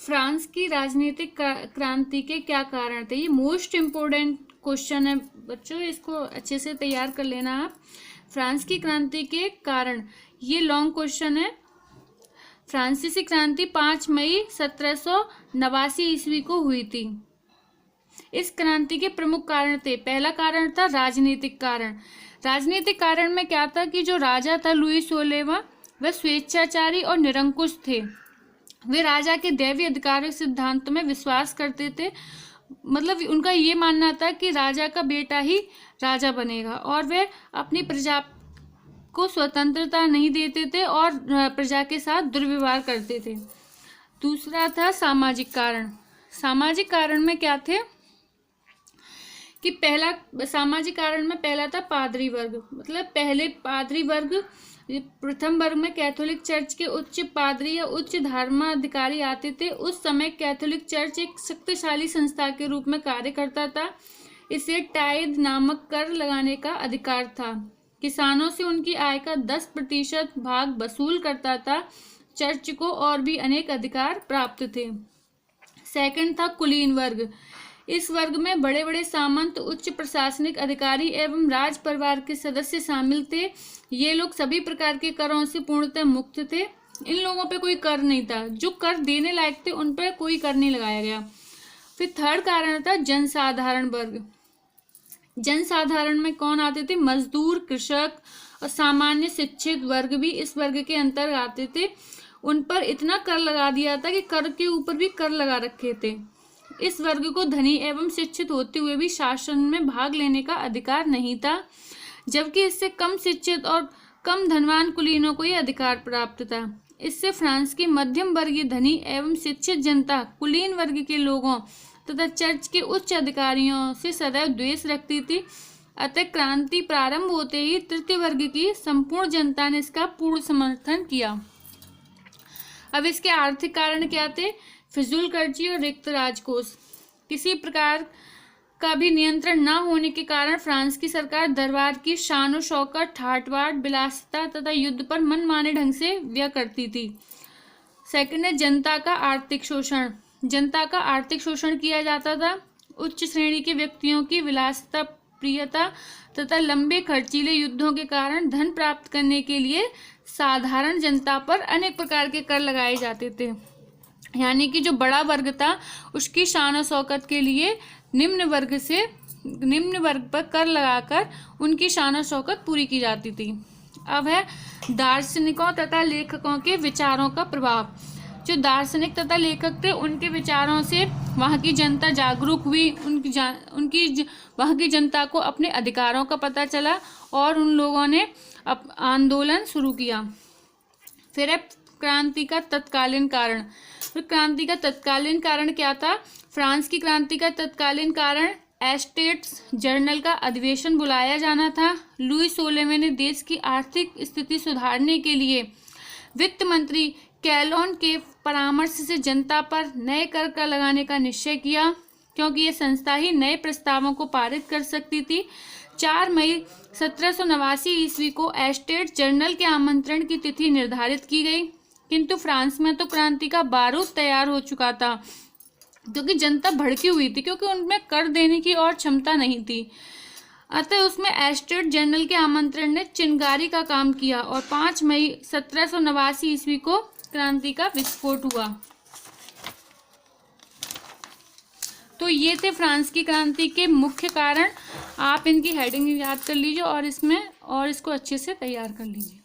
France की राजनीतिक क्रांति के क्या कारण थे? ये मोस्ट इम्पोर्टेंट क्वेश्चन है बच्चों, इसको अच्छे से तैयार कर लेना आप। फ्रांस की क्रांति के कारण, ये लॉन्ग क्वेश्चन है। फ्रांसीसी क्रांति 5 मई 1789 ईस्वी को हुई थी। इस क्रांति के प्रमुख कारण थे, पहला कारण था राजनीतिक कारण। राजनीतिक कारण में क्या था कि जो राजा था लुई 16वां, वह स्वेच्छाचारी और निरंकुश थे। वे राजा के दैवीय अधिकार सिद्धांतों में विश्वास करते थे। मतलब उनका ये मानना था कि राजा का बेटा ही राजा बनेगा, और वे अपनी प्रजा को स्वतंत्रता नहीं देते थे और प्रजा के साथ दुर्व्यवहार करते थे। दूसरा था सामाजिक कारण। सामाजिक कारण में क्या थे कि सामाजिक कारण में पहला था पादरी वर्ग। मतलब पहले पादरी वर्ग, प्रथम वर्ग में कैथोलिक चर्च के उच्च पादरी या उच्च धर्माधिकारी आते थे। उस समय कैथोलिक चर्च एक शक्तिशाली संस्था के रूप में कार्य करता था। इसे टाइद नामक कर लगाने का अधिकार था। किसानों से उनकी आय का 10% भाग वसूल करता था। चर्च को और भी अनेक अधिकार प्राप्त थे। सेकंड था कुलीन वर्ग। इस वर्ग में बड़े बड़े सामंत, उच्च प्रशासनिक अधिकारी एवं राज परिवार के सदस्य शामिल थे। ये लोग सभी प्रकार के करों से पूर्णतः मुक्त थे। इन लोगों पे कोई कर नहीं था। जो कर देने लायक थे उन पर कोई कर नहीं लगाया गया। फिर थर्ड कारण था जनसाधारण वर्ग। जनसाधारण में कौन आते थे? मजदूर, कृषक और सामान्य शिक्षित वर्ग भी इस वर्ग के अंतर्गत आते थे। उन पर इतना कर लगा दिया था कि कर के ऊपर भी कर लगा रखे थे। इस वर्ग को धनी एवं शिक्षित होते हुए भी शासन में भाग लेने का अधिकार नहीं था, जबकि इससे कम शिक्षित और कम धनवान कुलीनों को यह अधिकार प्राप्त था। इससे फ्रांस की मध्यम वर्गीय धनी एवं शिक्षित जनता कुलीन वर्ग के लोगों तथा चर्च के उच्च अधिकारियों से सदैव द्वेष रखती थी। अतः क्रांति प्रारंभ होते ही तृतीय वर्ग की संपूर्ण जनता ने इसका पूर्ण समर्थन किया। अब इसके आर्थिक कारण क्या थे? फिजूल खर्ची और रिक्त राजकोष। किसी प्रकार का भी नियंत्रण न होने के कारण फ्रांस की सरकार दरबार की शान और शौकत, ठाट बाट, विलासिता तथा युद्ध पर मनमाने ढंग से व्यय करती थी। सेकंड है जनता का आर्थिक शोषण। जनता का आर्थिक शोषण किया जाता था। उच्च श्रेणी के व्यक्तियों की विलासिता, प्रियता तथा लंबे खर्चीले युद्धों के कारण धन प्राप्त करने के लिए साधारण जनता पर अनेक प्रकार के कर लगाए जाते थे। यानी कि जो बड़ा वर्ग था उसकी शान और शौकत के लिए निम्न वर्ग पर कर लगाकर उनकी शान और शौकत पूरी की जाती थी। अब है दार्शनिकों तथा लेखकों के विचारों का प्रभाव। जो दार्शनिक तथा लेखक थे उनके विचारों से वहाँ की जनता जागरूक हुई। वहाँ की जनता को अपने अधिकारों का पता चला और उन लोगों ने आंदोलन शुरू किया। फिर है क्रांति का तत्कालीन कारण। फिर क्रांति का तत्कालीन कारण क्या था? फ्रांस की क्रांति का तत्कालीन कारण एस्टेट्स जर्नल का अधिवेशन बुलाया जाना था। लुई 16वें ने देश की आर्थिक स्थिति सुधारने के लिए वित्त मंत्री कैलोन के परामर्श से जनता पर नए कर का लगाने का निश्चय किया, क्योंकि ये संस्था ही नए प्रस्तावों को पारित कर सकती थी। 4 मई 1789 ईस्वी को एस्टेट जर्नल के आमंत्रण की तिथि निर्धारित की गई, किंतु फ्रांस में तो क्रांति का बारूद तैयार हो चुका था, क्योंकि जनता भड़की हुई थी, क्योंकि उनमें कर देने की और क्षमता नहीं थी। अतः उसमें एस्टेट जर्नल के आमंत्रण ने चिंगारी का काम किया और 5 मई 1789 ईस्वी को क्रांति का विस्फोट हुआ। तो ये थे फ्रांस की क्रांति के मुख्य कारण। आप इनकी हेडिंग याद कर लीजिए और इसको अच्छे से तैयार कर लीजिए।